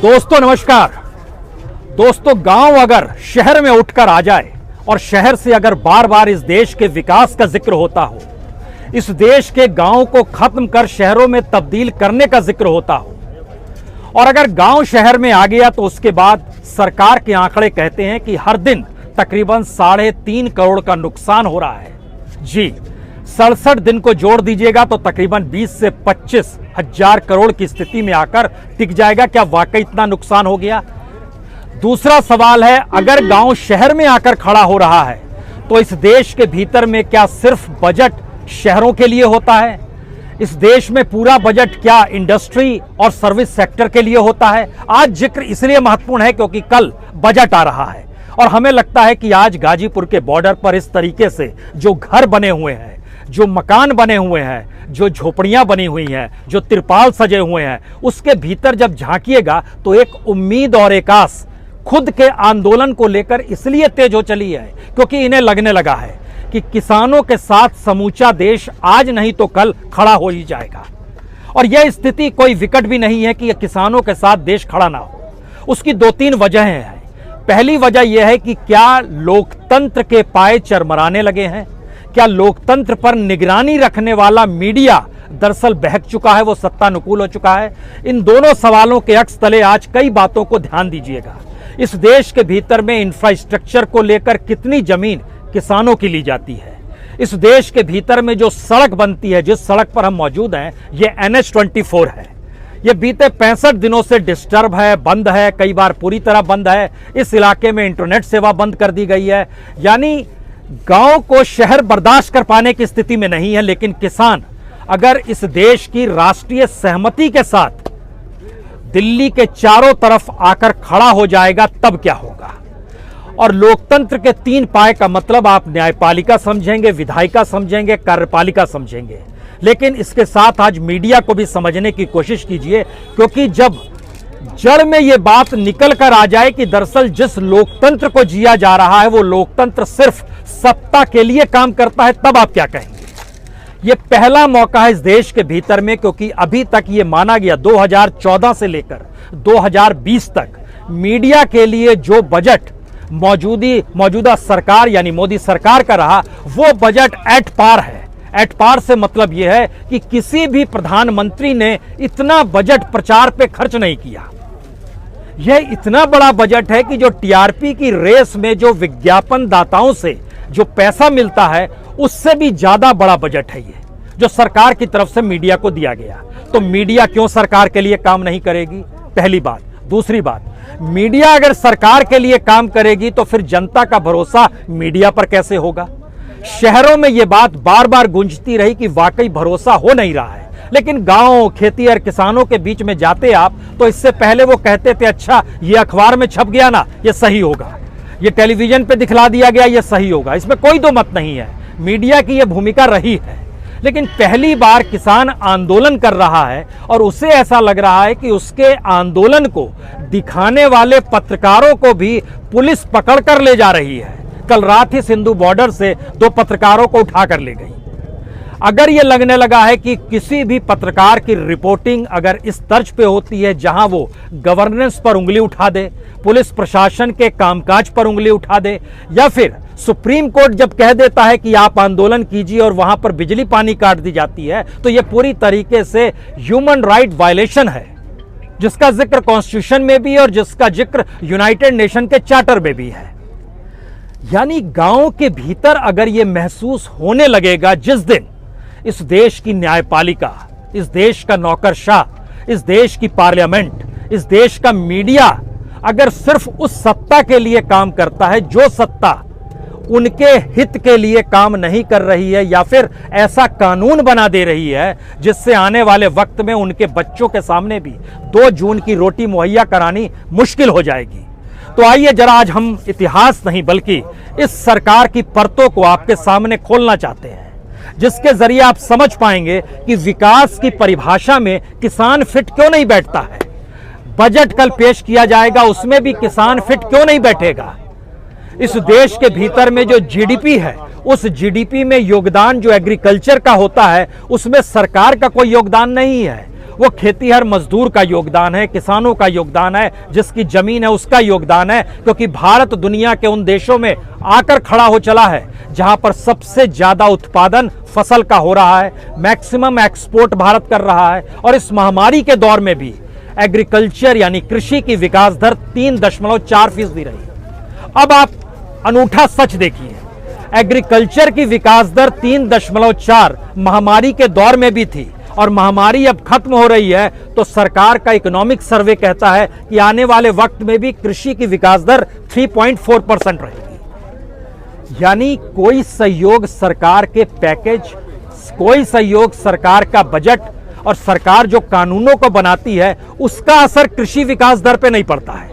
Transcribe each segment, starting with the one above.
दोस्तों नमस्कार। दोस्तों, गांव अगर शहर में उठकर आ जाए और शहर से अगर बार बार इस देश के विकास का जिक्र होता हो, इस देश के गांव को खत्म कर शहरों में तब्दील करने का जिक्र होता हो, और अगर गांव शहर में आ गया तो उसके बाद सरकार के आंकड़े कहते हैं कि हर दिन तकरीबन 3.5 करोड़ का नुकसान हो रहा है। जी, 67 दिन को जोड़ दीजिएगा तो तकरीबन 20 से 25 हजार करोड़ की स्थिति में आकर टिक जाएगा। क्या वाकई इतना नुकसान हो गया? दूसरा सवाल है, अगर गांव शहर में आकर खड़ा हो रहा है तो इस देश के भीतर में क्या सिर्फ बजट शहरों के लिए होता है? इस देश में पूरा बजट क्या इंडस्ट्री और सर्विस सेक्टर के लिए होता है? आज जिक्र इसलिए महत्वपूर्ण है क्योंकि कल बजट आ रहा है और हमें लगता है कि आज गाजीपुर के बॉर्डर पर इस तरीके से जो घर बने हुए हैं, जो मकान बने हुए हैं, जो झोपड़ियां बनी हुई हैं, जो तिरपाल सजे हुए हैं, उसके भीतर जब झांकिएगा तो एक उम्मीद और एक आस खुद के आंदोलन को लेकर इसलिए तेज हो चली है क्योंकि इन्हें लगने लगा है कि किसानों के साथ समूचा देश आज नहीं तो कल खड़ा हो ही जाएगा। और यह स्थिति कोई विकट भी नहीं है कि किसानों के साथ देश खड़ा ना हो। उसकी 2-3 वजहें हैं। पहली वजह यह है कि क्या लोकतंत्र के पाए चरमराने लगे हैं? क्या लोकतंत्र पर निगरानी रखने वाला मीडिया दरअसल बहक चुका है, वो सत्तानुकूल हो चुका है? इन दोनों सवालों के अक्स तले आज कई बातों को ध्यान दीजिएगा। इस देश के भीतर में इंफ्रास्ट्रक्चर को लेकर कितनी जमीन किसानों की ली जाती है? इस देश के भीतर में जो सड़क बनती है, जिस सड़क पर हम मौजूद हैं, ये NH-24 है। ये बीते 65 दिनों से डिस्टर्ब है, बंद है, कई बार पूरी तरह बंद है। इस इलाके में इंटरनेट सेवा बंद कर दी गई है। यानी गांव को शहर बर्दाश्त कर पाने की स्थिति में नहीं है। लेकिन किसान अगर इस देश की राष्ट्रीय सहमति के साथ दिल्ली के चारों तरफ आकर खड़ा हो जाएगा तब क्या होगा? और लोकतंत्र के 3 पाए का मतलब आप न्यायपालिका समझेंगे, विधायिका समझेंगे, कार्यपालिका समझेंगे, लेकिन इसके साथ आज मीडिया को भी समझने की कोशिश कीजिए, क्योंकि जब जड़ में यह बात निकल कर आ जाए कि दरअसल जिस लोकतंत्र को जिया जा रहा है वो लोकतंत्र सिर्फ सत्ता के लिए काम करता है, तब आप क्या कहेंगे? यह पहला मौका है इस देश के भीतर में, क्योंकि अभी तक यह माना गया 2014 से लेकर 2020 तक मीडिया के लिए जो बजट मौजूदा सरकार यानी मोदी सरकार का रहा, वो बजट एट पार है। एट पार से मतलब यह है कि किसी भी प्रधानमंत्री ने इतना बजट प्रचार पे खर्च नहीं किया। यह इतना बड़ा बजट है कि जो टीआरपी की रेस में जो विज्ञापन दाताओं से जो पैसा मिलता है, उससे भी ज्यादा बड़ा बजट है ये जो सरकार की तरफ से मीडिया को दिया गया। तो मीडिया क्यों सरकार के लिए काम नहीं करेगी? पहली बात। दूसरी बात, मीडिया अगर सरकार के लिए काम करेगी तो फिर जनता का भरोसा मीडिया पर कैसे होगा? शहरों में यह बात बार बार गूंजती रही कि वाकई भरोसा हो नहीं रहा है, लेकिन गांव, खेती और किसानों के बीच में जाते आप तो इससे पहले वो कहते थे अच्छा ये अखबार में छप गया ना, ये सही होगा, ये टेलीविजन पे दिखला दिया गया, ये सही होगा। इसमें कोई दो मत नहीं है, मीडिया की यह भूमिका रही है। लेकिन पहली बार किसान आंदोलन कर रहा है और उसे ऐसा लग रहा है कि उसके आंदोलन को दिखाने वाले पत्रकारों को भी पुलिस पकड़ कर ले जा रही है। कल रात ही सिंधु बॉर्डर से 2 पत्रकारों को उठा कर ले गई। अगर यह लगने लगा है कि किसी भी पत्रकार की रिपोर्टिंग अगर इस तर्ज पे होती है जहां वो गवर्नेंस पर उंगली उठा दे, पुलिस प्रशासन के कामकाज पर उंगली उठा दे, या फिर सुप्रीम कोर्ट जब कह देता है कि आप आंदोलन कीजिए और वहां पर बिजली पानी काट दी जाती है, तो यह पूरी तरीके से ह्यूमन राइट वायलेशन है, जिसका जिक्र कॉन्स्टिट्यूशन में भी और जिसका जिक्र यूनाइटेड नेशन के चार्टर में भी है। यानी गांव के भीतर अगर यह महसूस होने लगेगा जिस दिन इस देश की न्यायपालिका, इस देश का नौकरशाह, इस देश की पार्लियामेंट, इस देश का मीडिया अगर सिर्फ उस सत्ता के लिए काम करता है जो सत्ता उनके हित के लिए काम नहीं कर रही है, या फिर ऐसा कानून बना दे रही है जिससे आने वाले वक्त में उनके बच्चों के सामने भी 2 जून की रोटी मुहैया करानी मुश्किल हो जाएगी। तो आइए जरा आज हम इतिहास नहीं बल्कि इस सरकार की परतों को आपके सामने खोलना चाहते हैं, जिसके जरिए आप समझ पाएंगे कि विकास की परिभाषा में किसान फिट क्यों नहीं बैठता है। बजट कल पेश किया जाएगा, उसमें भी किसान फिट क्यों नहीं बैठेगा। इस देश के भीतर में जो जीडीपी है, उस जीडीपी में योगदान जो एग्रीकल्चर का होता है उसमें सरकार का कोई योगदान नहीं है। वो खेतीहर मजदूर का योगदान है, किसानों का योगदान है, जिसकी जमीन है उसका योगदान है। क्योंकि भारत दुनिया के उन देशों में आकर खड़ा हो चला है जहां पर सबसे ज्यादा उत्पादन फसल का हो रहा है, मैक्सिमम एक्सपोर्ट भारत कर रहा है। और इस महामारी के दौर में भी एग्रीकल्चर यानी कृषि की विकास दर 3.4% रही। अब आप अनूठा सच देखिए, एग्रीकल्चर की विकास दर 3.4 महामारी के दौर में भी थी और महामारी अब खत्म हो रही है तो सरकार का इकोनॉमिक सर्वे कहता है कि आने वाले वक्त में भी कृषि की विकास दर 3.4% रहेगी। यानी कोई सहयोग सरकार के पैकेज, कोई सहयोग सरकार का बजट और सरकार जो कानूनों को बनाती है उसका असर कृषि विकास दर पे नहीं पड़ता है।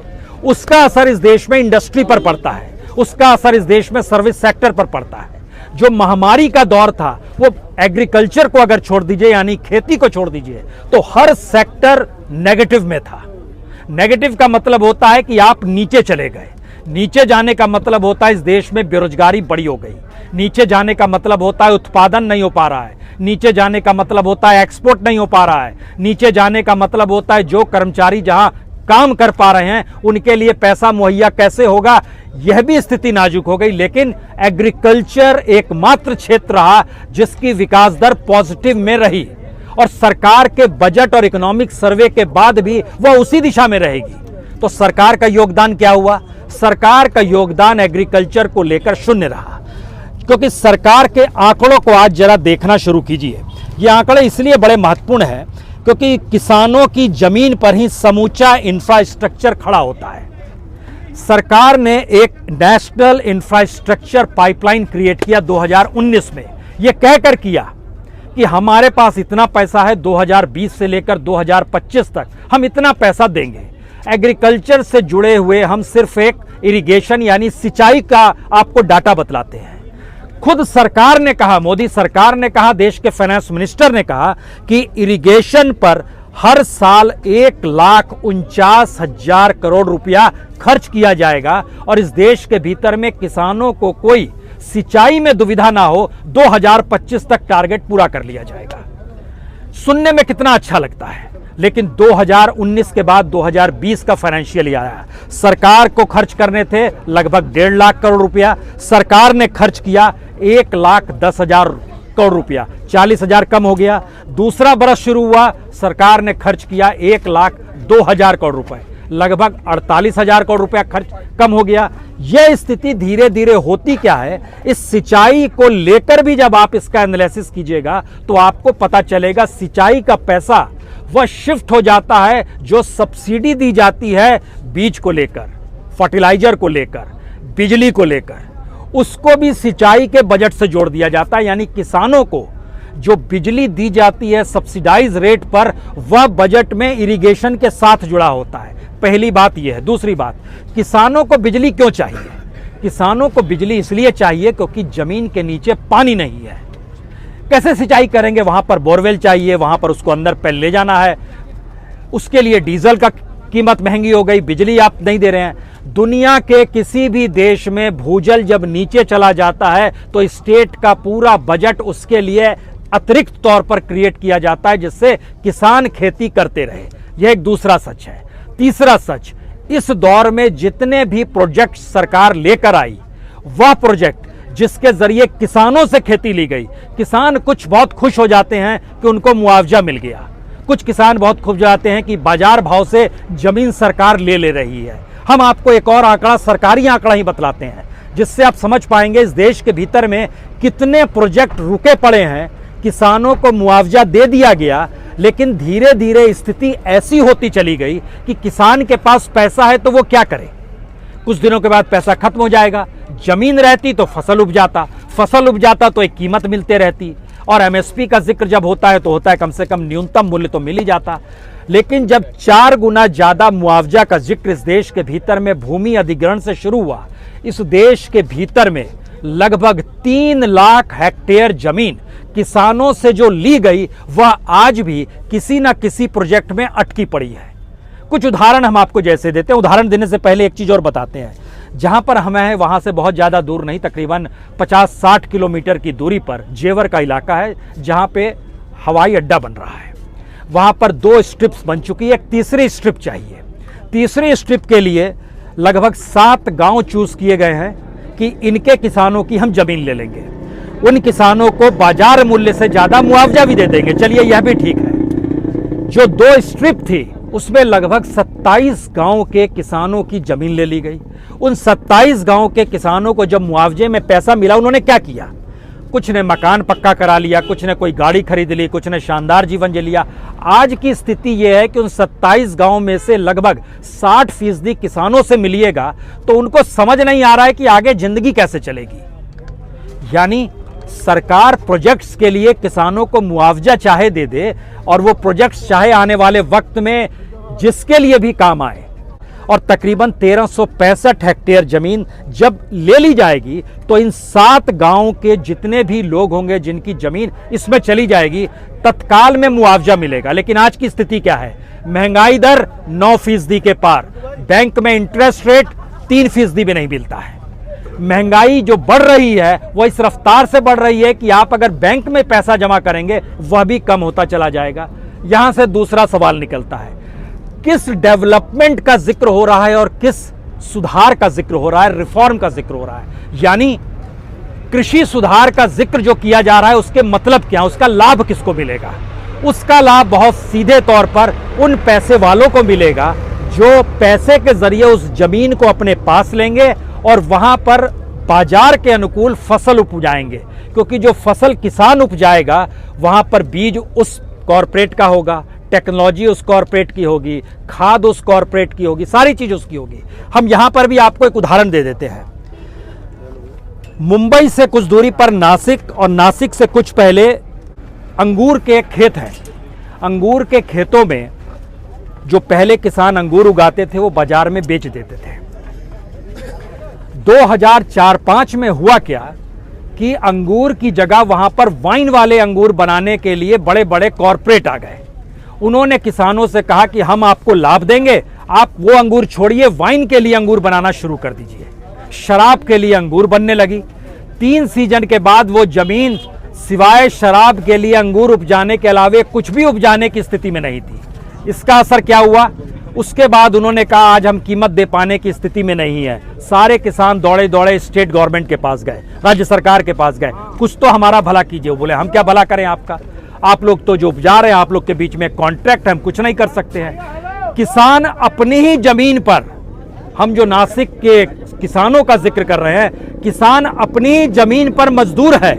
उसका असर इस देश में इंडस्ट्री पर पड़ता है, उसका असर इस देश में सर्विस सेक्टर पर पड़ता है। जो महामारी का दौर था वो एग्रीकल्चर को अगर छोड़ दीजिए यानी खेती को छोड़ दीजिए तो हर सेक्टर नेगेटिव में था। नेगेटिव का मतलब होता है कि आप नीचे चले गए। नीचे जाने का मतलब होता है इस देश में बेरोजगारी बड़ी हो गई। नीचे जाने का मतलब होता है उत्पादन नहीं हो पा रहा है। नीचे जाने का मतलब होता है एक्सपोर्ट नहीं हो पा रहा है। नीचे जाने का मतलब होता है जो कर्मचारी जहां काम कर पा रहे हैं उनके लिए पैसा मुहैया कैसे होगा, यह भी स्थिति नाजुक हो गई। लेकिन एग्रीकल्चर एकमात्र क्षेत्र रहा जिसकी विकास दर पॉजिटिव में रही और सरकार के बजट और इकोनॉमिक सर्वे के बाद भी वह उसी दिशा में रहेगी। तो सरकार का योगदान क्या हुआ? सरकार का योगदान एग्रीकल्चर को लेकर शून्य रहा। क्योंकि सरकार के आंकड़ों को आज जरा देखना शुरू कीजिए। ये आंकड़े इसलिए बड़े महत्वपूर्ण हैं क्योंकि किसानों की जमीन पर ही समूचा इंफ्रास्ट्रक्चर खड़ा होता है। सरकार ने एक नेशनल इंफ्रास्ट्रक्चर पाइपलाइन क्रिएट किया 2019 में। यह कहकर किया कि हमारे पास इतना पैसा है, 2020 से लेकर 2025 तक हम इतना पैसा देंगे। एग्रीकल्चर से जुड़े हुए हम सिर्फ एक इरिगेशन यानी सिंचाई का आपको डाटा बतलाते हैं। खुद सरकार ने कहा, मोदी सरकार ने कहा, देश के फाइनेंस मिनिस्टर ने कहा कि इरिगेशन पर हर साल 1,49,000 करोड़ रुपया खर्च किया जाएगा और इस देश के भीतर में किसानों को कोई सिंचाई में दुविधा ना हो, 2025 तक टारगेट पूरा कर लिया जाएगा। सुनने में कितना अच्छा लगता है, लेकिन 2019 के बाद 2020 का फाइनेंशियल ईयर आया। सरकार को खर्च करने थे लगभग 1.5 लाख करोड़ रुपया, सरकार ने खर्च किया 1,10,000 करोड़ रुपया, 40,000 कम हो गया। दूसरा बरस शुरू हुआ, सरकार ने खर्च किया 1,02,000 करोड़ रुपए, लगभग 48,000 करोड़ रुपया खर्च कम हो गया। यह स्थिति धीरे धीरे होती क्या है, इस सिंचाई को लेकर भी जब आप इसका एनालिसिस कीजिएगा तो आपको पता चलेगा सिंचाई का पैसा वह शिफ्ट हो जाता है जो सब्सिडी दी जाती है बीज को लेकर, फर्टिलाइजर को लेकर, बिजली को लेकर, उसको भी सिंचाई के बजट से जोड़ दिया जाता है। यानी किसानों को जो बिजली दी जाती है सब्सिडाइज रेट पर, वह बजट में इरिगेशन के साथ जुड़ा होता है। पहली बात यह है। दूसरी बात, किसानों को बिजली क्यों चाहिए? किसानों को बिजली इसलिए चाहिए क्योंकि जमीन के नीचे पानी नहीं है। कैसे सिंचाई करेंगे? वहां पर बोरवेल चाहिए, वहां पर उसको अंदर पे ले जाना है, उसके लिए डीजल का कीमत महंगी हो गई, बिजली आप नहीं दे रहे हैं। दुनिया के किसी भी देश में भूजल जब नीचे चला जाता है तो स्टेट का पूरा बजट उसके लिए अतिरिक्त तौर पर क्रिएट किया जाता है जिससे किसान खेती करते रहे। यह एक दूसरा सच है। तीसरा सच, इस दौर में जितने भी प्रोजेक्ट सरकार लेकर आई, वह प्रोजेक्ट जिसके जरिए किसानों से खेती ली गई, किसान कुछ बहुत खुश हो जाते हैं कि उनको मुआवजा मिल गया, कुछ किसान बहुत खुश हो जाते हैं कि बाजार भाव से जमीन सरकार ले रही है। हम आपको एक और आंकड़ा, सरकारी आंकड़ा ही बतलाते हैं जिससे आप समझ पाएंगे इस देश के भीतर में कितने प्रोजेक्ट रुके पड़े हैं। किसानों को मुआवजा दे दिया गया, लेकिन धीरे धीरे स्थिति ऐसी होती चली गई कि किसान के पास पैसा है तो वो क्या करे? कुछ दिनों के बाद पैसा खत्म हो जाएगा। जमीन रहती तो फसल उपजाता तो एक कीमत मिलते रहती, और एमएसपी का जिक्र जब होता है तो होता है कम से कम न्यूनतम मूल्य तो मिल ही जाता। लेकिन जब 4 गुना ज्यादा मुआवजा का जिक्र इस देश के भीतर में भूमि अधिग्रहण से शुरू हुआ, इस देश के भीतर में लगभग 3 लाख हेक्टेयर जमीन किसानों से जो ली गई वह आज भी किसी न किसी प्रोजेक्ट में अटकी पड़ी है। कुछ उदाहरण हम आपको जैसे देते हैं। उदाहरण देने से पहले एक चीज़ और बताते हैं। जहां पर हम हैं वहां से बहुत ज़्यादा दूर नहीं, तकरीबन 50-60 किलोमीटर की दूरी पर जेवर का इलाका है, जहां पे हवाई अड्डा बन रहा है। वहां पर 2 स्ट्रिप्स बन चुकी है, एक तीसरी स्ट्रिप चाहिए। तीसरी स्ट्रिप के लिए लगभग 7 गांव चूज किए गए हैं कि इनके किसानों की हम जमीन ले लेंगे, उन किसानों को बाजार मूल्य से ज़्यादा मुआवजा भी दे देंगे। चलिए यह भी ठीक है। जो 2 स्ट्रिप थी उसमें लगभग 27 गांव के किसानों की जमीन ले ली गई। उन 27 गांव के किसानों को जब मुआवजे में पैसा मिला, उन्होंने क्या किया? कुछ ने मकान पक्का करा लिया, कुछ ने कोई गाड़ी खरीद ली, कुछ ने शानदार जीवन जी लिया। आज की स्थिति यह है कि उन 27 गांव में से लगभग 60% किसानों से मिलिएगा तो उनको समझ नहीं आ रहा है कि आगे जिंदगी कैसे चलेगी। यानी सरकार प्रोजेक्ट्स के लिए किसानों को मुआवजा चाहे दे दे, और वो प्रोजेक्ट्स चाहे आने वाले वक्त में जिसके लिए भी काम आए, और तकरीबन 1365 हेक्टेयर जमीन जब ले ली जाएगी तो इन 7 गांवों के जितने भी लोग होंगे जिनकी जमीन इसमें चली जाएगी, तत्काल में मुआवजा मिलेगा। लेकिन आज की स्थिति क्या है? महंगाई दर 9% के पार, बैंक में इंटरेस्ट रेट 3% भी नहीं मिलता है। महंगाई जो बढ़ रही है वो इस रफ्तार से बढ़ रही है कि आप अगर बैंक में पैसा जमा करेंगे वह भी कम होता चला जाएगा। यहां से दूसरा सवाल निकलता है, किस डेवलपमेंट का जिक्र हो रहा है और किस सुधार का जिक्र हो रहा है, रिफॉर्म का जिक्र हो रहा है। यानी कृषि सुधार का जिक्र जो किया जा रहा है उसके मतलब क्या, उसका लाभ किसको मिलेगा? उसका लाभ बहुत सीधे तौर पर उन पैसे वालों को मिलेगा जो पैसे के जरिए उस जमीन को अपने पास लेंगे और वहां पर बाजार के अनुकूल फसल उपजाएंगे। क्योंकि जो फसल किसान उपजाएगा वहां पर बीज उस कॉरपोरेट का होगा, टेक्नोलॉजी उस कॉरपोरेट की होगी, खाद उस कॉरपोरेट की होगी, सारी चीज उसकी होगी। हम यहां पर भी आपको एक उदाहरण दे देते हैं। मुंबई से कुछ दूरी पर नासिक, और नासिक से कुछ पहले अंगूर के खेत हैं। अंगूर के खेतों में जो पहले किसान अंगूर उगाते थे वो बाजार में बेच देते थे। 2004-05 में हुआ क्या कि अंगूर की जगह वहां पर वाइन वाले अंगूर बनाने के लिए बड़े बड़े कॉरपोरेट आ गए। उन्होंने किसानों से कहा कि हम आपको लाभ देंगे, आप वो अंगूर छोड़िए, वाइन के लिए अंगूर बनाना शुरू कर दीजिए। शराब के लिए अंगूर बनने लगी। 3 सीजन के बाद वो जमीन सिवाय शराब के लिए अंगूर उपजाने के अलावे कुछ भी उपजाने की स्थिति में नहीं थी। इसका असर क्या हुआ? उसके बाद उन्होंने कहा आज हम कीमत दे पाने की स्थिति में नहीं है। सारे किसान दौड़े दौड़े स्टेट गवर्नमेंट के पास गए, राज्य सरकार के पास गए, कुछ तो हमारा भला कीजिए। बोले हम क्या भला करें आपका, आप लोग तो जो उपजा रहे हैं, आप लोग के बीच में कॉन्ट्रैक्ट है, हम कुछ नहीं कर सकते हैं। किसान अपनी ही जमीन पर, हम जो नासिक के किसानों का जिक्र कर रहे हैं, किसान अपनी जमीन पर मजदूर है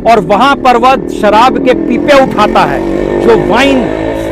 और वहां पर वह शराब के पीपे उठाता है। जो वाइन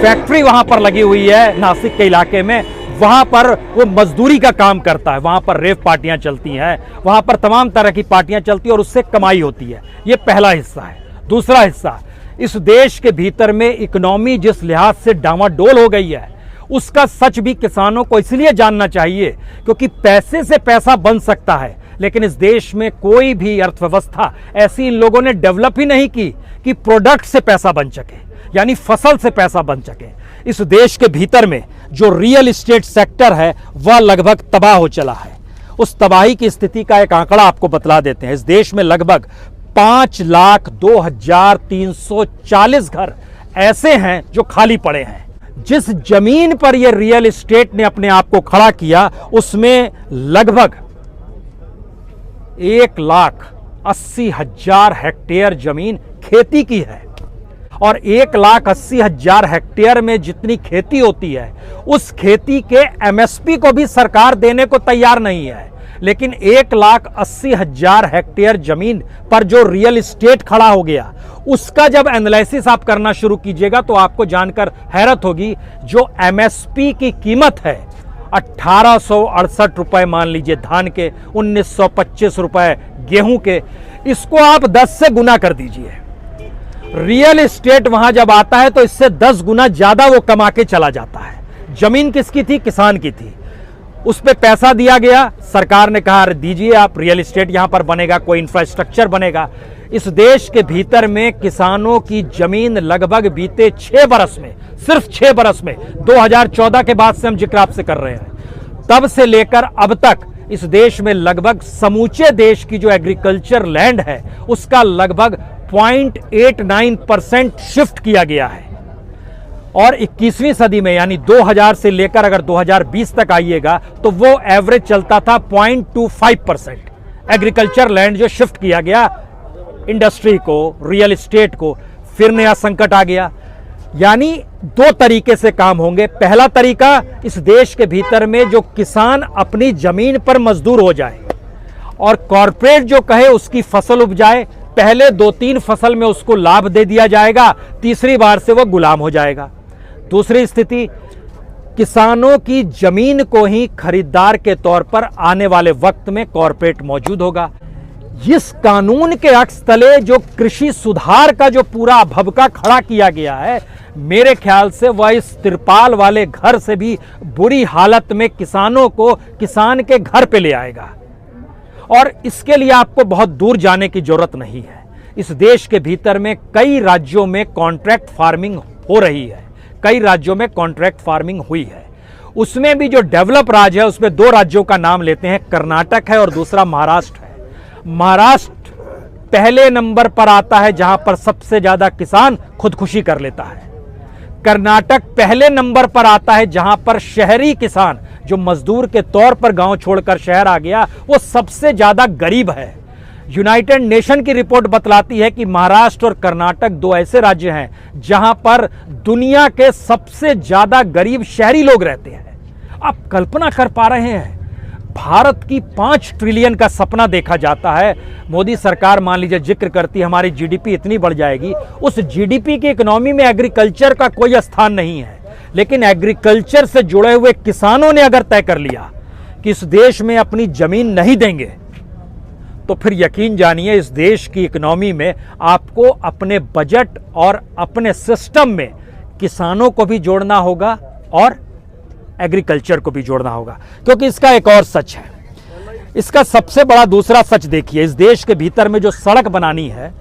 फैक्ट्री वहां पर लगी हुई है नासिक के इलाके में, वहां पर वो मजदूरी का काम करता है। वहां पर रेव पार्टियां चलती हैं, वहां पर तमाम तरह की पार्टियां चलती हैं और उससे कमाई होती है। ये पहला हिस्सा है। दूसरा हिस्सा, इस देश के भीतर में इकोनॉमी जिस लिहाज से डामाडोल हो गई है उसका सच भी किसानों को इसलिए जानना चाहिए क्योंकि पैसे से पैसा बन सकता है, लेकिन इस देश में कोई भी अर्थव्यवस्था ऐसी इन लोगों ने डेवलप ही नहीं की कि प्रोडक्ट से पैसा बन सके, यानी फसल से पैसा बन सके। इस देश के भीतर में जो रियल एस्टेट सेक्टर है वह लगभग तबाह हो चला है। उस तबाही की स्थिति का एक आंकड़ा आपको बतला देते हैं। इस देश में लगभग 5,02,340 घर ऐसे हैं जो खाली पड़े हैं। जिस जमीन पर यह रियल एस्टेट ने अपने आप को खड़ा किया उसमें लगभग 1,80,000 हेक्टेयर जमीन खेती की है, और 1,80,000 हेक्टेयर में जितनी खेती होती है उस खेती के एमएसपी को भी सरकार देने को तैयार नहीं है। लेकिन 1,80,000 हेक्टेयर जमीन पर जो रियल एस्टेट खड़ा हो गया उसका जब एनालिसिस आप करना शुरू कीजिएगा तो आपको जानकर हैरत होगी। जो एमएसपी की कीमत है 1,868 रुपए मान लीजिए धान के, 1,925 रुपए गेहूं के, इसको आप 10 से गुना कर दीजिए। रियल एस्टेट वहां जब आता है तो इससे 10 गुना ज्यादा वो कमा के चला जाता है। जमीन किसकी थी? किसान की थी। उस पे पैसा दिया गया, सरकार ने कहा अरे दीजिए आप, रियल एस्टेट यहां पर बनेगा, कोई इंफ्रास्ट्रक्चर बनेगा। इस देश के भीतर में किसानों की जमीन लगभग बीते 6 बरस में, सिर्फ 6 बरस में, 2014 के बाद से हम जिक्र आपसे कर रहे हैं, तब से लेकर अब तक इस देश में लगभग समूचे देश की जो एग्रीकल्चर लैंड है उसका लगभग 0.89% शिफ्ट किया गया है। और 21वीं सदी में यानी 2000 से लेकर अगर 2020 तक आइएगा तो वो एवरेज चलता था 0.25% एग्रीकल्चर लैंड जो शिफ्ट किया गया इंडस्ट्री को, रियल एस्टेट को। फिर नया संकट आ गया। यानी 2 तरीके से काम होंगे। पहला तरीका, इस देश के भीतर में जो किसान अपनी जमीन पर मजदूर हो जाए और कॉरपोरेट जो कहे उसकी फसल उपजाए, पहले 2-3 फसल में उसको लाभ दे दिया जाएगा, तीसरी बार से वो गुलाम हो जाएगा। दूसरी स्थिति, किसानों की जमीन को ही खरीदार के तौर पर आने वाले वक्त में कॉरपोरेट मौजूद होगा। इस कानून के अक्स तले जो कृषि सुधार का जो पूरा भभका खड़ा किया गया है, मेरे ख्याल से वह इस तिरपाल वाले घर से भी बुरी हालत में किसानों को किसान के घर पे ले आएगा। और इसके लिए आपको बहुत दूर जाने की जरूरत नहीं है। इस देश के भीतर में कई राज्यों में कॉन्ट्रैक्ट फार्मिंग हो रही है, कई राज्यों में कॉन्ट्रैक्ट फार्मिंग हुई है। उसमें भी जो डेवलप राज्य है उसमें 2 राज्यों का नाम लेते हैं, कर्नाटक है और दूसरा महाराष्ट्र है। महाराष्ट्र पहले नंबर पर आता है जहां पर सबसे ज्यादा किसान खुदकुशी कर लेता है। कर्नाटक पहले नंबर पर आता है जहां पर शहरी किसान जो मजदूर के तौर पर गांव छोड़कर शहर आ गया वो सबसे ज्यादा गरीब है। यूनाइटेड नेशन की रिपोर्ट बतलाती है कि महाराष्ट्र और कर्नाटक 2 ऐसे राज्य हैं जहां पर दुनिया के सबसे ज्यादा गरीब शहरी लोग रहते हैं। आप कल्पना कर पा रहे हैं, भारत की 5 ट्रिलियन का सपना देखा जाता है। मोदी सरकार मान लीजिए जिक्र करती है हमारी जीडीपी इतनी बढ़ जाएगी, उस जीडीपी की इकोनॉमी में एग्रीकल्चर का कोई स्थान नहीं है। लेकिन एग्रीकल्चर से जुड़े हुए किसानों ने अगर तय कर लिया कि इस देश में अपनी जमीन नहीं देंगे, तो फिर यकीन जानिए इस देश की इकोनॉमी में आपको अपने बजट और अपने सिस्टम में किसानों को भी जोड़ना होगा और एग्रीकल्चर को भी जोड़ना होगा। क्योंकि इसका एक और सच है, इसका सबसे बड़ा दूसरा सच देखिए, इस देश के भीतर में जो सड़क बनानी है,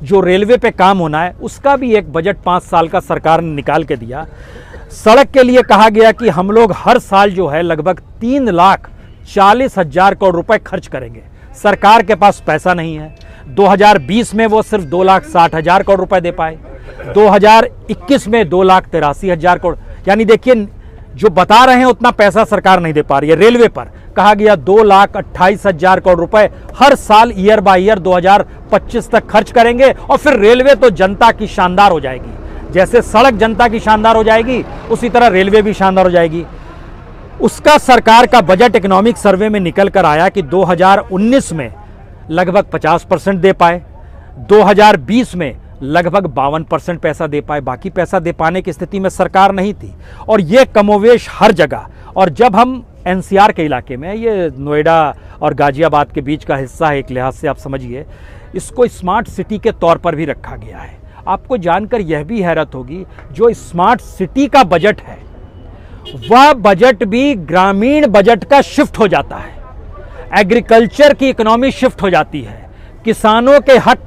जो रेलवे पे काम होना है, उसका भी एक बजट 5 साल का सरकार ने निकाल के दिया। सड़क के लिए कहा गया कि हम लोग हर साल जो है लगभग 3,40,000 करोड़ रुपए खर्च करेंगे। सरकार के पास पैसा नहीं है। 2020 में वो सिर्फ 2,60,000 करोड़ रुपए दे पाए, 2021 में 2,83,000 करोड़। यानी देखिए जो बता रहे हैं उतना पैसा सरकार नहीं दे पा रही है। रेलवे पर कहा गया 2,28,000 करोड़ रुपए हर साल ईयर बाय ईयर 2025 तक खर्च करेंगे और फिर रेलवे तो जनता की शानदार हो जाएगी। जैसे सड़क जनता की शानदार हो जाएगी उसी तरह रेलवे भी शानदार हो जाएगी। उसका सरकार का बजट इकोनॉमिक सर्वे में निकल कर आया कि 2019 में लगभग 50% दे पाए, 2020 में लगभग 52% पैसा दे पाए, बाकी पैसा दे पाने की स्थिति में सरकार नहीं थी। और ये कमोवेश हर जगह। और जब हम एनसीआर के इलाके में, ये नोएडा और गाजियाबाद के बीच का हिस्सा है, एक लिहाज से आप समझिए, इसको स्मार्ट सिटी के तौर पर भी रखा गया है। आपको जानकर यह भी हैरत होगी, जो स्मार्ट सिटी का बजट है वह बजट भी ग्रामीण बजट का शिफ्ट हो जाता है। एग्रीकल्चर की इकोनॉमी शिफ्ट हो जाती है, किसानों के हक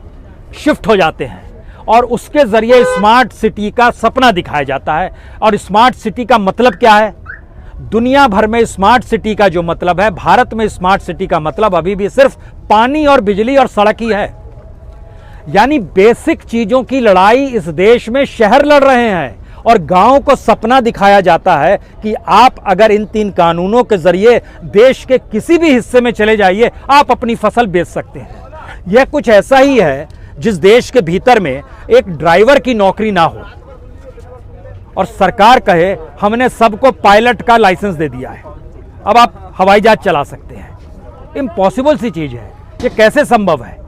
शिफ्ट हो जाते हैं और उसके जरिए स्मार्ट सिटी का सपना दिखाया जाता है। और स्मार्ट सिटी का मतलब क्या है? दुनिया भर में स्मार्ट सिटी का जो मतलब है, भारत में स्मार्ट सिटी का मतलब अभी भी सिर्फ पानी और बिजली और सड़क ही है। यानी बेसिक चीजों की लड़ाई इस देश में शहर लड़ रहे हैं और गांव को सपना दिखाया जाता है कि आप अगर इन 3 कानूनों के जरिए देश के किसी भी हिस्से में चले जाइए, आप अपनी फसल बेच सकते हैं। यह कुछ ऐसा ही है जिस देश के भीतर में एक ड्राइवर की नौकरी ना हो और सरकार कहे हमने सबको पायलट का लाइसेंस दे दिया है, अब आप हवाई जहाज चला सकते हैं। इम्पॉसिबल सी चीज है, ये कैसे संभव है?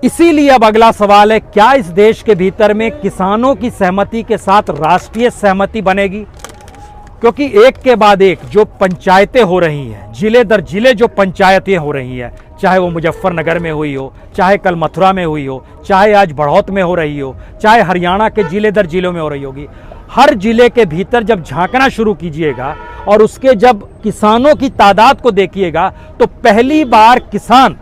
इसीलिए अब अगला सवाल है, क्या इस देश के भीतर में किसानों की सहमति के साथ राष्ट्रीय सहमति बनेगी? क्योंकि एक के बाद एक जो पंचायतें हो रही हैं, जिले दर जिले जो पंचायतें हो रही हैं, चाहे वो मुजफ्फरनगर में हुई हो, चाहे कल मथुरा में हुई हो, चाहे आज बढ़ौत में हो रही हो, चाहे हरियाणा के जिले दर जिलों में हो रही होगी, हर जिले के भीतर जब झांकना शुरू कीजिएगा और उसके जब किसानों की तादाद को देखिएगा तो पहली बार किसान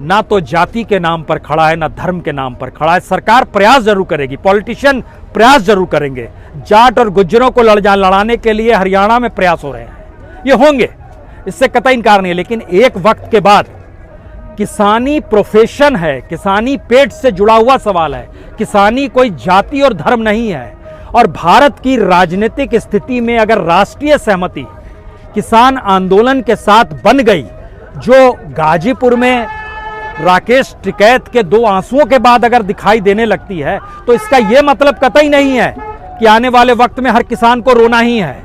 ना तो जाति के नाम पर खड़ा है ना धर्म के नाम पर खड़ा है। सरकार प्रयास जरूर करेगी, पॉलिटिशियन प्रयास जरूर करेंगे, जाट और गुज्जरों को लड़ाने के लिए हरियाणा में प्रयास हो रहे हैं, ये होंगे, इससे कतई इनकार नहीं है। लेकिन एक वक्त के बाद किसानी प्रोफेशन है, किसानी पेट से जुड़ा हुआ सवाल है, किसानी कोई जाति और धर्म नहीं है। और भारत की राजनीतिक स्थिति में अगर राष्ट्रीय सहमति किसान आंदोलन के साथ बन गई, जो गाजीपुर में राकेश टिकैत के 2 आंसुओं के बाद अगर दिखाई देने लगती है, तो इसका यह मतलब कतई नहीं है कि आने वाले वक्त में हर किसान को रोना ही है।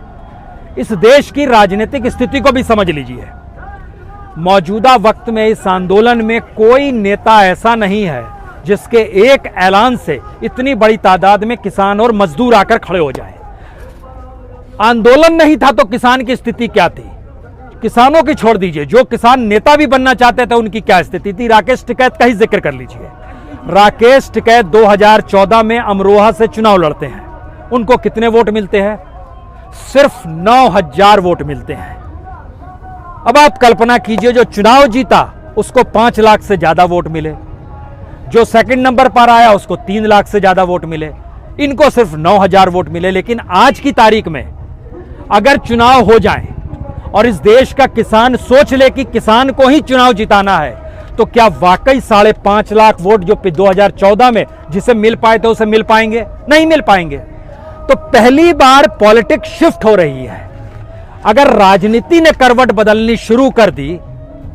इस देश की राजनीतिक स्थिति को भी समझ लीजिए। मौजूदा वक्त में इस आंदोलन में कोई नेता ऐसा नहीं है जिसके एक ऐलान से इतनी बड़ी तादाद में किसान और मजदूर आकर खड़े हो जाएं। आंदोलन नहीं था तो किसान की स्थिति क्या थी? किसानों की छोड़ दीजिए, जो किसान नेता भी बनना चाहते थे उनकी क्या स्थिति थी? राकेश टिकैत का ही जिक्र कर लीजिए। राकेश टिकैत 2014 में अमरोहा से चुनाव लड़ते हैं, उनको कितने वोट मिलते हैं? सिर्फ 9000 वोट मिलते हैं। अब आप कल्पना कीजिए, जो चुनाव जीता उसको 5 लाख से ज्यादा वोट मिले, जो सेकंड नंबर पर आया उसको 3 लाख से ज्यादा वोट मिले, इनको सिर्फ 9000 वोट मिले। लेकिन आज की तारीख में अगर चुनाव हो जाए और इस देश का किसान सोच ले कि किसान को ही चुनाव जिताना है, तो क्या वाकई 5.5 लाख वोट जो 2014 में जिसे मिल पाए थे उसे मिल पाएंगे? नहीं मिल पाएंगे। तो पहली बार पॉलिटिक्स शिफ्ट हो रही है। अगर राजनीति ने करवट बदलनी शुरू कर दी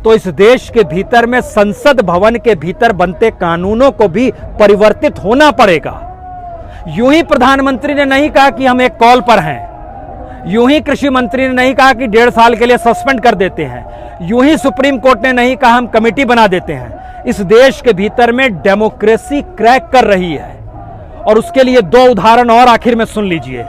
तो इस देश के भीतर में संसद भवन के भीतर बनते कानूनों को भी परिवर्तित होना पड़ेगा। यूं ही प्रधानमंत्री ने नहीं कहा कि हम एक कॉल पर हैं, यूं ही कृषि मंत्री ने नहीं कहा कि 1.5 साल के लिए सस्पेंड कर देते हैं, यूं ही सुप्रीम कोर्ट ने नहीं कहा हम कमेटी बना देते हैं। इस देश के भीतर में डेमोक्रेसी क्रैक कर रही है और उसके लिए 2 उदाहरण और आखिर में सुन लीजिए।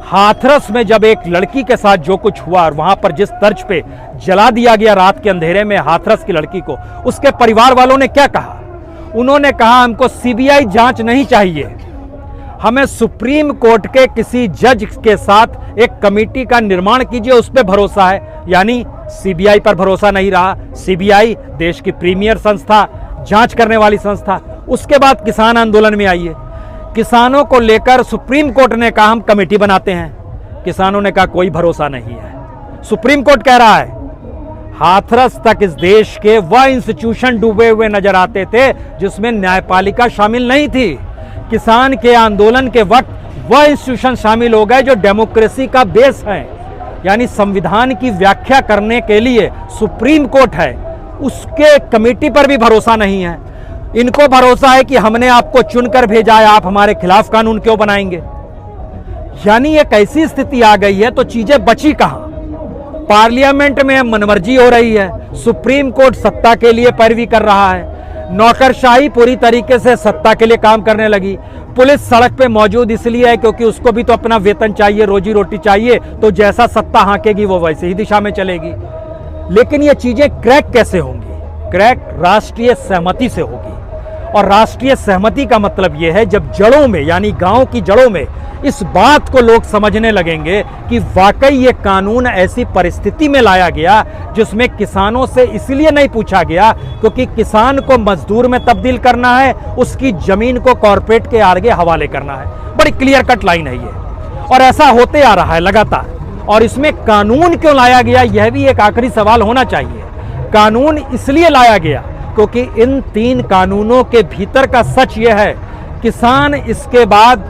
हाथरस में जब एक लड़की के साथ जो कुछ हुआ और वहां पर जिस तर्ज पे जला दिया गया रात के अंधेरे में हाथरस की लड़की को, उसके परिवार वालों ने क्या कहा? उन्होंने कहा हमको सीबीआई जांच नहीं चाहिए, हमें सुप्रीम कोर्ट के किसी जज के साथ एक कमेटी का निर्माण कीजिए, उस पर भरोसा है। यानी सीबीआई पर भरोसा नहीं रहा। सीबीआई देश की प्रीमियर संस्था, जांच करने वाली संस्था। उसके बाद किसान आंदोलन में आइए, किसानों को लेकर सुप्रीम कोर्ट ने कहा हम कमेटी बनाते हैं, किसानों ने कहा कोई भरोसा नहीं है। सुप्रीम कोर्ट कह रहा है हाथरस तक इस देश के वह इंस्टीट्यूशन डूबे हुए नजर आते थे जिसमें न्यायपालिका शामिल नहीं थी। किसान के आंदोलन के वक्त वह इंस्टीट्यूशन शामिल हो गए जो डेमोक्रेसी का बेस है, यानी संविधान की व्याख्या करने के लिए सुप्रीम कोर्ट है, उसके कमेटी पर भी भरोसा नहीं है। इनको भरोसा है कि हमने आपको चुनकर भेजा है, आप हमारे खिलाफ कानून क्यों बनाएंगे? यानी एक ऐसी स्थिति आ गई है तो चीजें बची कहां? पार्लियामेंट में मनमर्जी हो रही है, सुप्रीम कोर्ट सत्ता के लिए पैरवी कर रहा है, नौकरशाही पूरी तरीके से सत्ता के लिए काम करने लगी। पुलिस सड़क पे मौजूद इसलिए है क्योंकि उसको भी तो अपना वेतन चाहिए, रोजी रोटी चाहिए, तो जैसा सत्ता हांकेगी वो वैसे ही दिशा में चलेगी। लेकिन ये चीजें क्रैक कैसे होंगी? क्रैक राष्ट्रीय सहमति से होगी। और राष्ट्रीय सहमति का मतलब यह है जब जड़ों में, यानी गांव की जड़ों में इस बात को लोग समझने लगेंगे कि वाकई ये कानून ऐसी परिस्थिति में लाया गया जिसमें किसानों से इसलिए नहीं पूछा गया क्योंकि किसान को मजदूर में तब्दील करना है, उसकी जमीन को कॉर्पोरेट के आगे हवाले करना है। बड़ी क्लियर कट लाइन है ये, और ऐसा होते आ रहा है लगातार। और इसमें कानून क्यों लाया गया, यह भी एक आखिरी सवाल होना चाहिए। कानून इसलिए लाया गया क्योंकि इन 3 कानूनों के भीतर का सच यह है, किसान इसके बाद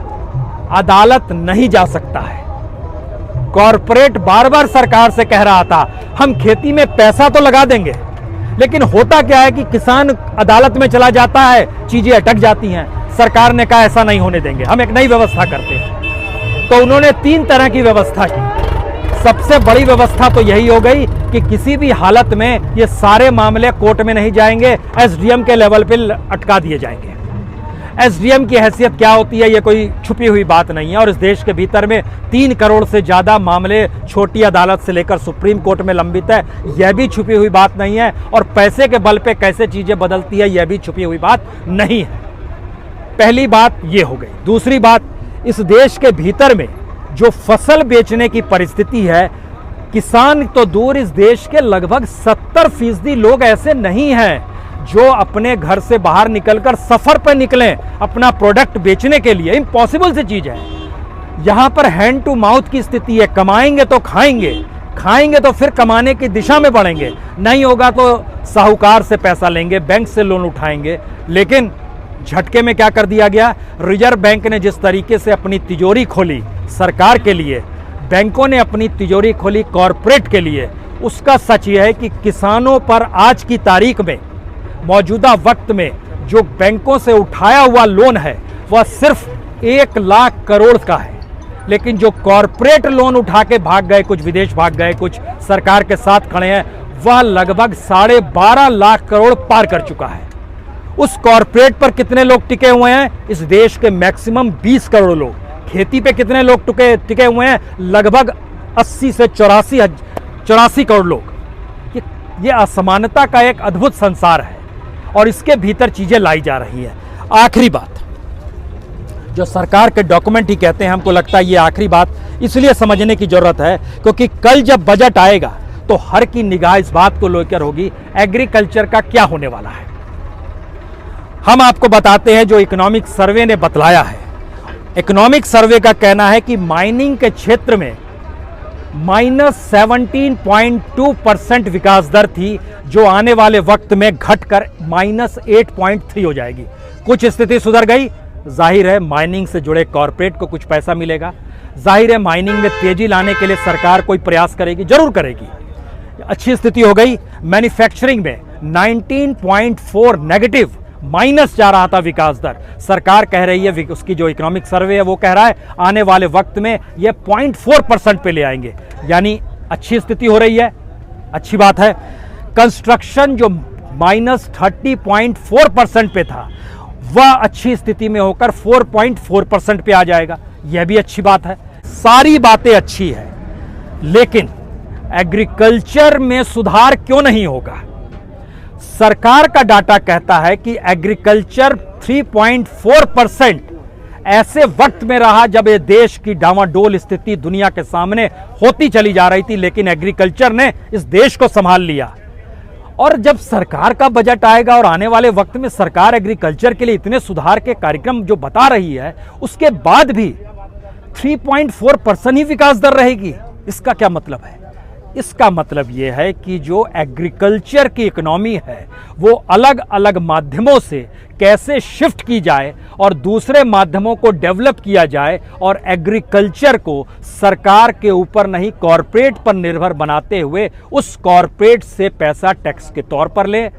अदालत नहीं जा सकता है। कॉर्पोरेट बार बार सरकार से कह रहा था हम खेती में पैसा तो लगा देंगे, लेकिन होता क्या है कि किसान अदालत में चला जाता है, चीजें अटक जाती हैं। सरकार ने कहा ऐसा नहीं होने देंगे, हम एक नई व्यवस्था करते हैं। तो उन्होंने 3 तरह की व्यवस्था की। सबसे बड़ी व्यवस्था तो यही हो गई कि किसी भी हालत में ये सारे मामले कोर्ट में नहीं जाएंगे, एसडीएम के लेवल पे अटका दिए जाएंगे। एसडीएम की हैसियत क्या होती है, ये कोई छुपी हुई बात नहीं है। और इस देश के भीतर में 3 करोड़ से ज्यादा मामले छोटी अदालत से लेकर सुप्रीम कोर्ट में लंबित है, यह भी छुपी हुई बात नहीं है। और पैसे के बल पे कैसे चीजें बदलती है, यह भी छुपी हुई बात नहीं है। पहली बात ये हो गई। दूसरी बात, इस देश के भीतर में जो फसल बेचने की परिस्थिति है, किसान तो दूर, इस देश के लगभग 70% लोग ऐसे नहीं हैं जो अपने घर से बाहर निकलकर सफर पर निकलें अपना प्रोडक्ट बेचने के लिए। इम्पॉसिबल सी चीज है। यहां पर हैंड टू माउथ की स्थिति है। कमाएंगे तो खाएंगे, खाएंगे तो फिर कमाने की दिशा में बढ़ेंगे, नहीं होगा तो साहूकार से पैसा लेंगे, बैंक से लोन उठाएंगे। लेकिन झटके में क्या कर दिया गया, रिजर्व बैंक ने जिस तरीके से अपनी तिजोरी खोली सरकार के लिए, बैंकों ने अपनी तिजोरी खोली कॉरपोरेट के लिए, उसका सच यह है कि किसानों पर आज की तारीख में, मौजूदा वक्त में जो बैंकों से उठाया हुआ लोन है वह सिर्फ 1 लाख करोड़ का है। लेकिन जो कॉरपोरेट लोन उठा के भाग गए, कुछ विदेश भाग गए, कुछ सरकार के साथ खड़े हैं, वह लगभग 12.5 लाख करोड़ पार कर चुका है। उस कॉरपोरेट पर कितने लोग टिके हुए हैं? इस देश के मैक्सिमम 20 करोड़ लोग। खेती पे कितने लोग टिके हुए हैं? लगभग 80 से 84 करोड़ लोग। ये असमानता का एक अद्भुत संसार है और इसके भीतर चीजें लाई जा रही है। आखिरी बात जो सरकार के डॉक्यूमेंट ही कहते हैं, हमको लगता है ये आखिरी बात इसलिए समझने की जरूरत है क्योंकि कल जब बजट आएगा तो हर की निगाह इस बात को लेकर होगी, एग्रीकल्चर का क्या होने वाला है। हम आपको बताते हैं जो इकोनॉमिक सर्वे ने बतलाया है। इकोनॉमिक सर्वे का कहना है कि माइनिंग के क्षेत्र में -17.2% विकास दर थी, जो आने वाले वक्त में घटकर -8.3 हो जाएगी। कुछ स्थिति सुधर गई। जाहिर है माइनिंग से जुड़े कॉरपोरेट को कुछ पैसा मिलेगा। जाहिर है माइनिंग में तेजी लाने के लिए सरकार कोई प्रयास करेगी, जरूर करेगी। अच्छी स्थिति हो गई। मैन्युफैक्चरिंग में 19.4 नेगेटिव माइनस जा रहा था विकास दर। सरकार कह रही है, उसकी जो इकोनॉमिक सर्वे है वो कह रहा है आने वाले वक्त में ये 0.4% पे ले आएंगे, यानी अच्छी स्थिति हो रही है, अच्छी बात है। कंस्ट्रक्शन जो -30.4% पे था वह अच्छी स्थिति में होकर 4.4% पे आ जाएगा, यह भी अच्छी बात है। सारी बातें अच्छी है, लेकिन एग्रीकल्चर में सुधार क्यों नहीं होगा? सरकार का डाटा कहता है कि एग्रीकल्चर 3.4% ऐसे वक्त में रहा जब ये देश की डावाडोल स्थिति दुनिया के सामने होती चली जा रही थी, लेकिन एग्रीकल्चर ने इस देश को संभाल लिया। और जब सरकार का बजट आएगा और आने वाले वक्त में सरकार एग्रीकल्चर के लिए इतने सुधार के कार्यक्रम जो बता रही है, उसके बाद भी 3.4% ही विकास दर रहेगी। इसका क्या मतलब है? इसका मतलब यह है कि जो एग्रीकल्चर की इकोनॉमी है वो अलग अलग माध्यमों से कैसे शिफ्ट की जाए और दूसरे माध्यमों को डेवलप किया जाए और एग्रीकल्चर को सरकार के ऊपर नहीं कॉरपोरेट पर निर्भर बनाते हुए उस कॉरपोरेट से पैसा टैक्स के तौर पर लें,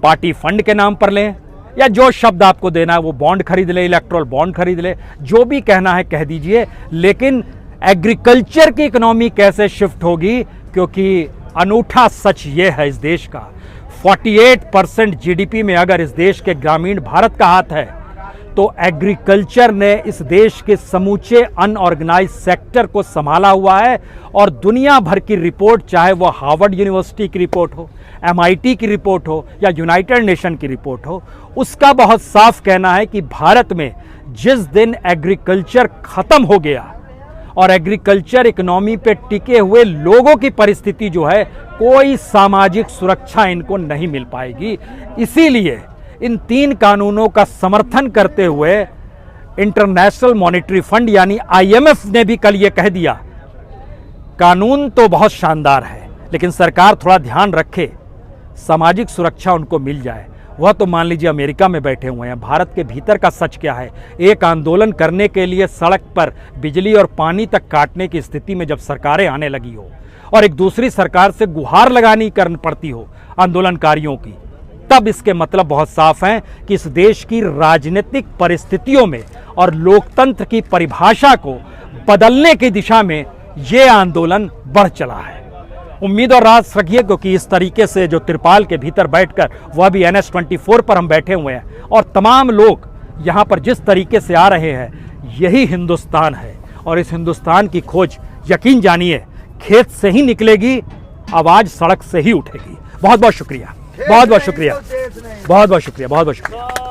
पार्टी फंड के नाम पर लें, या जो शब्द आपको देना है वो बॉन्ड खरीद ले, इलेक्ट्रल बॉन्ड खरीद ले, जो भी कहना है कह दीजिए। लेकिन एग्रीकल्चर की इकोनॉमी कैसे शिफ्ट होगी? क्योंकि अनूठा सच ये है इस देश का, 48% जीडीपी में अगर इस देश के ग्रामीण भारत का हाथ है तो एग्रीकल्चर ने इस देश के समूचे अनऑर्गेनाइज सेक्टर को संभाला हुआ है। और दुनिया भर की रिपोर्ट, चाहे वो हार्वर्ड यूनिवर्सिटी की रिपोर्ट हो, MIT की रिपोर्ट हो या यूनाइटेड नेशन की रिपोर्ट हो, उसका बहुत साफ कहना है कि भारत में जिस दिन एग्रीकल्चर खत्म हो गया और एग्रीकल्चर इकोनॉमी पे टिके हुए लोगों की परिस्थिति जो है, कोई सामाजिक सुरक्षा इनको नहीं मिल पाएगी। इसीलिए इन 3 कानूनों का समर्थन करते हुए इंटरनेशनल मॉनेटरी फंड यानी IMF ने भी कल ये कह दिया, कानून तो बहुत शानदार है लेकिन सरकार थोड़ा ध्यान रखे, सामाजिक सुरक्षा उनको मिल जाए। वह तो मान लीजिए अमेरिका में बैठे हुए हैं, भारत के भीतर का सच क्या है? एक आंदोलन करने के लिए सड़क पर बिजली और पानी तक काटने की स्थिति में जब सरकारें आने लगी हो और एक दूसरी सरकार से गुहार लगानी करनी पड़ती हो आंदोलनकारियों की, तब इसके मतलब बहुत साफ हैं कि इस देश की राजनीतिक परिस्थितियों में और लोकतंत्र की परिभाषा को बदलने की दिशा में ये आंदोलन बढ़ चला है। उम्मीद और रास रखिए, क्योंकि इस तरीके से जो तिरपाल के भीतर बैठकर, वह भी NH24 पर हम बैठे हुए हैं और तमाम लोग यहाँ पर जिस तरीके से आ रहे हैं, यही हिंदुस्तान है। और इस हिंदुस्तान की खोज यकीन जानिए खेत से ही निकलेगी, आवाज सड़क से ही उठेगी। बहुत बहुत शुक्रिया, बहुत बहुत शुक्रिया, बहुत बहुत शुक्रिया, बहुत बहुत शुक्रिया।